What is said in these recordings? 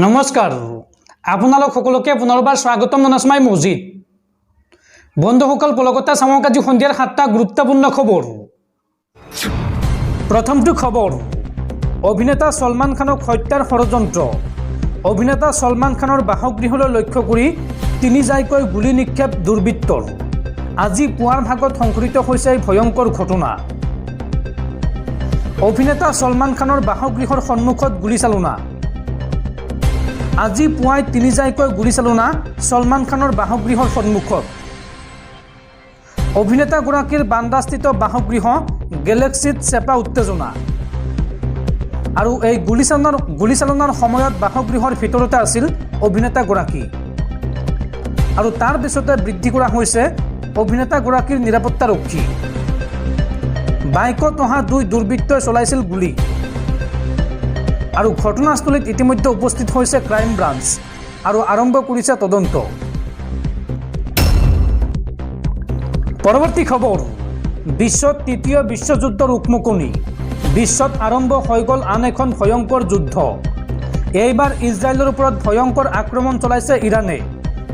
নমস্কাৰ আপোনালোক সকলোকে পুনৰবাৰ স্বাগতম জনাইছোঁ মই মজিদ বন্ধুসকল পলকতা চামক আজি সন্ধিয়াৰ 7টা গুৰুত্বপূৰ্ণ খবৰ প্ৰথমটো খবৰ অভিনেতা সলমান খানক হত্যাৰ ষড়যন্ত্ৰ অভিনেতা সলমান খানৰ বাসগৃহলৈ লক্ষ্য কৰি তিনি জাইকৈ গুলি নিক্ষেপ দুৰ্বৃত্তৰ আজি পুৱাৰ ভাগত সংঘটিত হৈছে ভয়ংকৰ ঘটনা অভিনেতা সলমান খানৰ বাসগৃহৰ সন্মুখত গুলিচালনা আজি পুৱাই তিনি জাইকৈ গুলিচালনা সলমান খানৰ বাসগৃহৰ সন্মুখত অভিনেতাগৰাকীৰ বান্দাস্থিত বাসগৃহ গেলেক্সিত চেপা উত্তেজনা আৰু এই গুলিচালনাৰ সময়ত বাসগৃহৰ ভিতৰতে আছিল অভিনেতাগৰাকী আৰু তাৰ পিছতে বৃদ্ধি কৰা হৈছে অভিনেতাগৰাকীৰ নিৰাপত্তাৰক্ষী বাইকত অহা দুই দুৰ্বৃত্তই চলাইছিল গুলি আৰু ঘটনাস্থলীত ইতিমধ্যে উপস্থিত হৈছে ক্ৰাইম ব্ৰাঞ্চ আৰু আৰম্ভ কৰিছে তদন্ত পৰৱৰ্তী খবৰ বিশ্বত তৃতীয় বিশ্বযুদ্ধৰ উকমুকনি বিশ্বত আৰম্ভ হৈ গ'ল আন এখন ভয়ংকৰ যুদ্ধ এইবাৰ ইজৰাইলৰ ওপৰত ভয়ংকৰ আক্ৰমণ চলাইছে ইৰাণে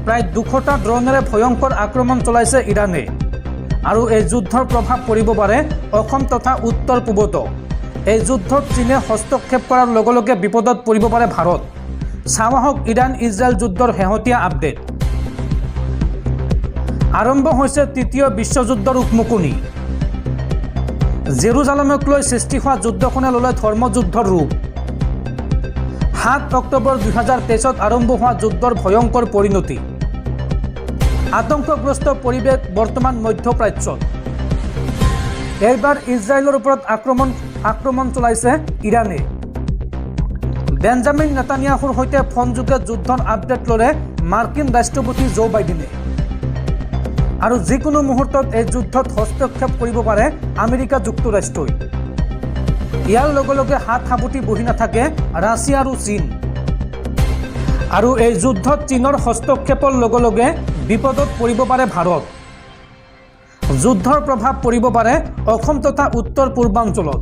প্ৰায় 200টা ড্ৰোনেৰে ভয়ংকৰ আক্ৰমণ চলাইছে ইৰাণে আৰু এই যুদ্ধৰ প্ৰভাৱ পৰিব পাৰে অসম তথা উত্তৰ পূবতো এই যুদ্ধত চীনে হস্তক্ষেপ কৰাৰ লগে লগে বিপদত পৰিব পাৰে ভাৰত চাৱাহক ইৰাণ ইজৰাইল যুদ্ধৰ শেহতীয়া আপডেট আৰম্ভ হৈছে তৃতীয় বিশ্বযুদ্ধৰ উকমুকনি জেৰুজালেমক লৈ সৃষ্টি হোৱা যুদ্ধখনে ল'লে ধৰ্মযুদ্ধৰ ৰূপ 7 অক্টোবৰ 2023ত আৰম্ভ হোৱা যুদ্ধৰ ভয়ংকৰ পৰিণতি আতংকগ্ৰস্ত পৰিৱেশ বৰ্তমান মধ্যপ্ৰাচ্যত এইবাৰ ইজৰাইলৰ ওপৰত আক্ৰমণ চলাইছে ইৰাণে বেঞ্জামিন নেতানিয়াহুৰ সৈতে ফোনযোগে যুদ্ধৰ আপডেট ল'লে মাৰ্কিন ৰাষ্ট্ৰপতি জো বাইডেনে আৰু যিকোনো মুহূৰ্তত এই যুদ্ধত হস্তক্ষেপ কৰিব পাৰে আমেৰিকা যুক্তৰাষ্ট্ৰই ইয়াৰ লগে লগে হাত সাবটি বহি নাথাকে ৰাছিয়া আৰু চীন আৰু এই যুদ্ধত চীনৰ হস্তক্ষেপৰ লগে লগে বিপদত পৰিব পাৰে ভাৰত যুদ্ধৰ প্ৰভাৱ পৰিব পাৰে অসম তথা উত্তৰ পূৰ্বাঞ্চলত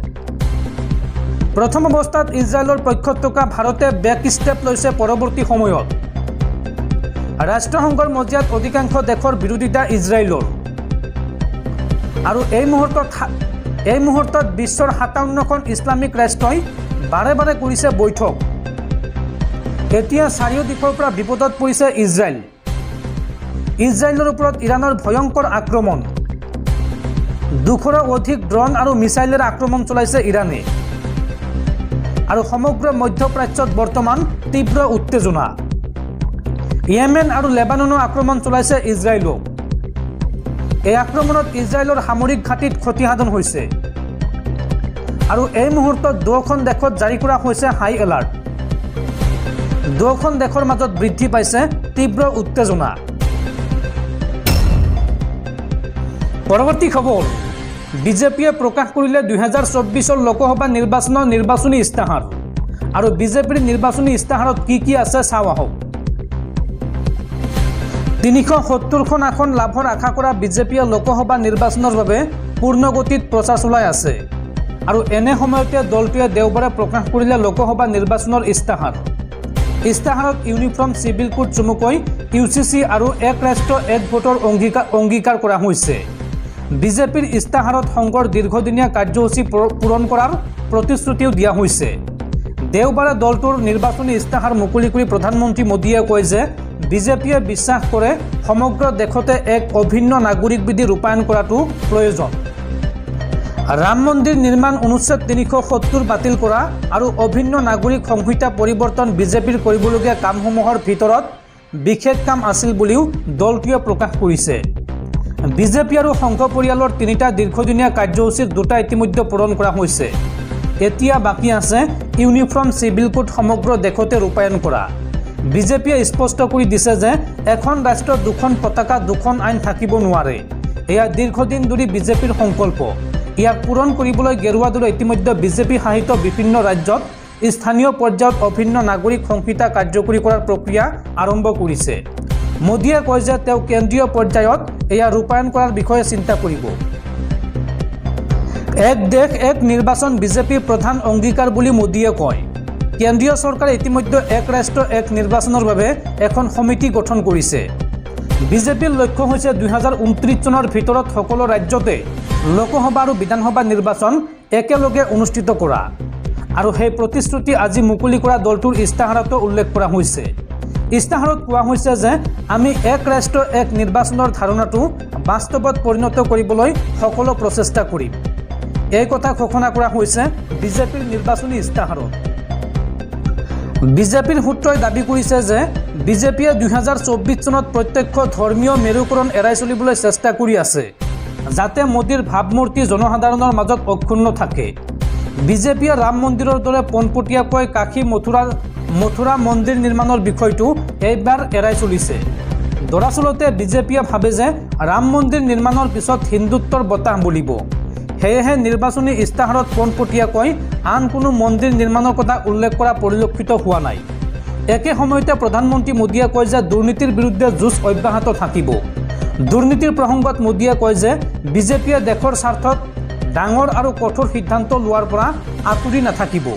প্ৰথম অৱস্থাত ইজৰাইলৰ পক্ষত থকা ভাৰতে বেক ষ্টেপ লৈছে পৰৱৰ্তী সময়ত ৰাষ্ট্ৰসংঘৰ মজিয়াত অধিকাংশ দেশৰ বিৰোধিতা ইজৰাইলৰ আৰু এই মুহূৰ্তত বিশ্বৰ 57খন ইছলামিক ৰাষ্ট্ৰই বাৰে বাৰে কৰিছে বৈঠক এতিয়া চাৰিও দিশৰ পৰা বিপদত পৰিছে ইজৰাইলৰ ওপৰত ইৰাণৰ ভয়ংকৰ আক্ৰমণ 200ৰো অধিক ড্ৰোন আৰু মিছাইলেৰে আক্ৰমণ চলাইছে ইৰাণে আৰু সমগ্ৰ মধ্যপ্ৰাচ্যত বৰ্তমান তীব্ৰ উত্তেজনা ইয়েমেন আৰু লেবাননৰ আক্ৰমণ চলাইছে ইজৰাইলক এই আক্ৰমণত ইজৰাইলৰ সামৰিক ঘাটিত ক্ষতিসাধন হৈছে আৰু এই মুহূৰ্তত দুখন দেশত জাৰি কৰা হৈছে হাই এলাৰ্ট দুখন দেশৰ মাজত বৃদ্ধি পাইছে তীব্ৰ উত্তেজনা পৰৱৰ্তী খবৰ বিজেপিয়ে প্ৰকাশ কৰিলে 2024 লোকসভা নিৰ্বাচনৰ নিৰ্বাচনী ইস্তাহাৰ আৰু বিজেপিৰ নিৰ্বাচনী ইস্তাহাৰত কি আছে চাওঁ আহক 370খন আসন লাভৰ আশা কৰা বিজেপিয়ে লোকসভা নিৰ্বাচনৰ বাবে পূৰ্ণগতিত প্ৰচাৰ চলাই আছে আৰু এনে সময়তে দলটোৱে দেওবাৰে প্ৰকাশ কৰিলে লোকসভা নিৰ্বাচনৰ ইস্তাহাৰত ইউনিফৰ্ম চিভিল কোড চমুকৈ ইউচিচি আৰু এক ৰাষ্ট্ৰ এক ভোটৰ অংগীকাৰ কৰা হৈছে বিজেপিৰ ইস্তাহাৰত সংঘৰ দীৰ্ঘদিনীয়া কাৰ্যসূচী পূৰণ কৰাৰ প্ৰতিশ্ৰুতিও দিয়া হৈছে দেওবাৰে দলটোৰ নিৰ্বাচনী ইস্তাহাৰ মুকলি কৰি প্ৰধানমন্ত্ৰী মোদীয়ে কয় যে বিজেপিয়ে বিশ্বাস কৰে সমগ্ৰ দেশতে এক অভিন্ন নাগৰিক বিধি ৰূপায়ণ কৰাটো প্ৰয়োজন ৰাম মন্দিৰ নিৰ্মাণ অনুচ্ছেদ 370 বাতিল কৰা আৰু অভিন্ন নাগৰিক সংহিতা পৰিৱৰ্তন বিজেপিৰ কৰিবলগীয়া কামসমূহৰ ভিতৰত বিশেষ কাম আছিল বুলিও দলটোৱে প্ৰকাশ কৰিছে বিজেপি আৰু সংঘ পৰিয়ালৰ 3টা দীৰ্ঘদিনীয়া কাৰ্যসূচীৰ 2টা ইতিমধ্যে পূৰণ কৰা হৈছে এতিয়া বাকী আছে ইউনিফৰ্ম চিভিল কোড সমগ্ৰ দেশতে ৰূপায়ণ কৰা বিজেপিয়ে স্পষ্ট কৰি দিছে যে এখন ৰাষ্ট্ৰৰ দুখন পতাকা দুখন আইন থাকিব নোৱাৰে এয়া দীৰ্ঘদিন ধৰি বিজেপিৰ সংকল্প ইয়াক পূৰণ কৰিবলৈ গেৰুৱা দলে ইতিমধ্যে বিজেপি শাসিত বিভিন্ন ৰাজ্যত স্থানীয় পৰ্যায়ত অভিন্ন নাগৰিক সংহিতা কাৰ্যকৰী কৰাৰ প্ৰক্ৰিয়া আৰম্ভ কৰিছে মোদীয়ে কয় যে তেওঁ কেন্দ্ৰীয় পৰ্যায়ত এয়া ৰূপায়ণ কৰাৰ বিষয়ে চিন্তা কৰিব এক দেশ এক নিৰ্বাচন বিজেপিৰ প্ৰধান অংগীকাৰ বুলি মোদীয়ে কয় কেন্দ্ৰীয় চৰকাৰে ইতিমধ্যে এক ৰাষ্ট্ৰ এক নিৰ্বাচনৰ বাবে এখন সমিতি গঠন কৰিছে। বিজেপিৰ লক্ষ্য হৈছে 2029 চনৰ ভিতৰত সকলো ৰাজ্যতে লোকসভা আৰু বিধানসভা নিৰ্বাচন একেলগে অনুষ্ঠিত কৰা। আৰু সেই প্ৰতিশ্ৰুতি আজি মুকলি কৰা দলটোৰ ইস্তাহাৰতো উল্লেখ কৰা হৈছে। ইস্তাহাৰত কোৱা হৈছে যে আমি এক ৰাষ্ট্ৰ এক নিৰ্বাচনৰ ধাৰণাটো বাস্তৱত পৰিণত কৰিবলৈ সকলো প্ৰচেষ্টা কৰিম। এই কথা ঘোষণা কৰা হৈছে বিজেপিৰ নিৰ্বাচনী ইস্তাহাৰত। বিজেপিৰ সূত্ৰই দাবী কৰিছে যে বিজেপিয়ে 2024 চনত প্ৰত্যক্ষ ধৰ্মীয় মেৰুকৰণ এৰাই চলিবলৈ চেষ্টা কৰি আছে, যাতে মোদীৰ ভাৱমূৰ্তি জনসাধাৰণৰ মাজত অক্ষুণ্ণ থাকে। বিজেপিয়ে ৰাম মন্দিৰৰ দৰে পোনপটীয়াকৈ কাশী মথুৰা মন্দিৰ নিৰ্মাণৰ বিষয়টো এইবাৰ এৰাই চলিছে। দৰাচলতে বিজেপিয়ে ভাবে যে ৰাম মন্দিৰ নিৰ্মাণৰ পিছত হিন্দুত্বৰ বতাহ বলিব। সেয়েহে নিৰ্বাচনী ইস্তাহাৰত পোনপটীয়াকৈ আন কোনো মন্দিৰ নিৰ্মাণৰ কথা উল্লেখ কৰা পৰিলক্ষিত হোৱা নাই। একে সময়তে প্ৰধানমন্ত্ৰী মোদীয়ে কয় যে দুৰ্নীতিৰ বিৰুদ্ধে যুঁজ অব্যাহত থাকিব। দুৰ্নীতিৰ প্ৰসংগত মোদীয়ে কয় যে বিজেপিয়ে দেশৰ স্বাৰ্থত ডাঙৰ আৰু কঠোৰ সিদ্ধান্ত লোৱাৰ পৰা আঁতৰি নাথাকিব।